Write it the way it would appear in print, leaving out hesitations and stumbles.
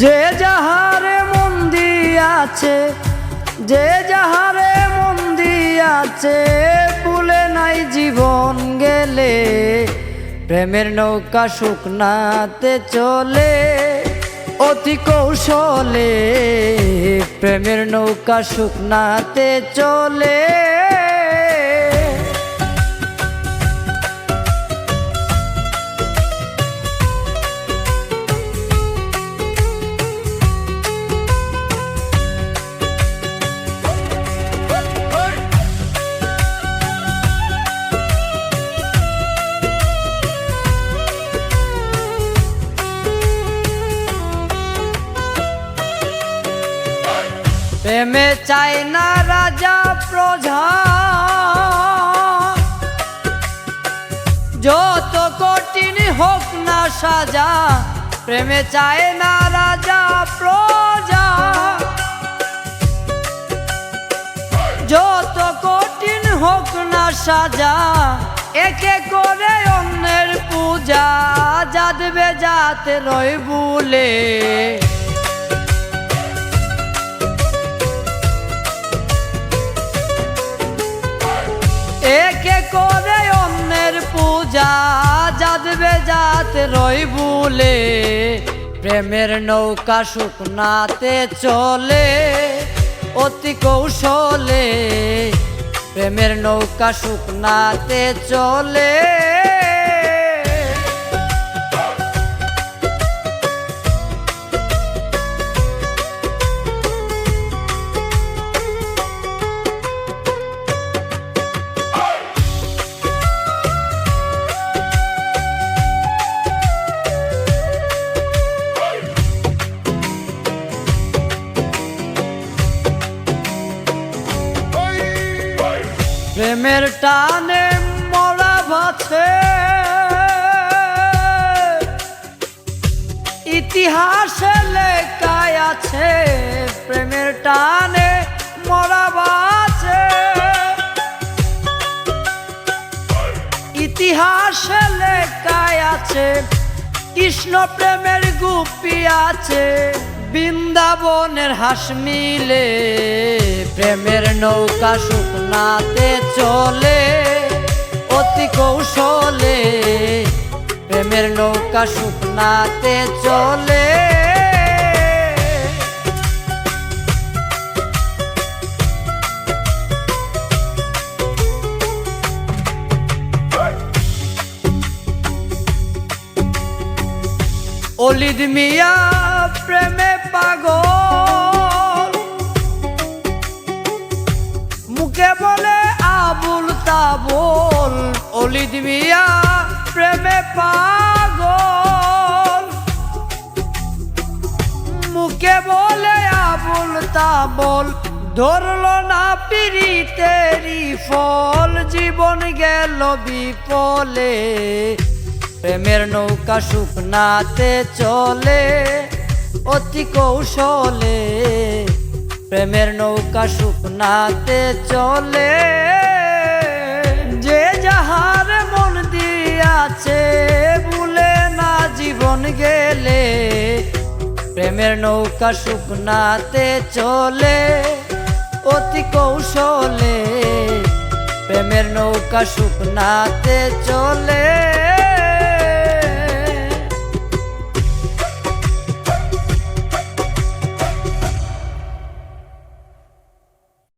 যে যাহারে মন দিয়াছে, যে যাহারে মন দিয়াছে, ভুলে নাই জীবন গেলে। প্রেমের নৌকা শুকনাতে চলে অতি কৌশলে, প্রেমের নৌকা শুকনাতে চলে। প্রেমে চায় না রাজা প্রজা, যত কঠিন হোক না সাজা। প্রেমে চায় না রাজা প্রজা, যত কঠিন হোক না সাজা। একে করে অন্যের পূজা, যাদবে যাতে রয় ভুলে। একে করে অন্যের পূজা, যাদবে যাতে রয় ভুলে। প্রেমের নৌকা শুকনাতে চলে অতি কৌশলে, প্রেমের নৌকা শুকনাতে চলে। প্রেমের টানে মরা ভাছে, ইতিহাসে লেখায় আছে। প্রেমের টানে মরা ভাছে, ইতিহাসে লেখায় আছে। কৃষ্ণ প্রেমের গুপি আছে, বৃন্দাবনের হাস মিলে। প্রেমের নৌকা শুকনাতে চলে অতি কৌশলে, প্রেমের নৌকা শুকনাতে চলে। অলিদ মিয়া প্রেমে পাগল, মুখে বলে আবুল তাবুল। অলিদ মিয়া প্রেমে পাগল, মুখে বলে আবুল তাবুল। ধরল না পিরিতেরি ফল, জীবন গেল বিফলে। প্রেমের নৌকা শুকনাতে চলে অতি কৌশলে, প্রেমের নৌকা শুকনাতে চলে। যে যাহার মন দিয়াছে, ভুলে না জীবন গেলে। প্রেমের নৌকা শুকনাতে চলে অতি কৌশলে, প্রেমের নৌকা শুকনাতে চলে।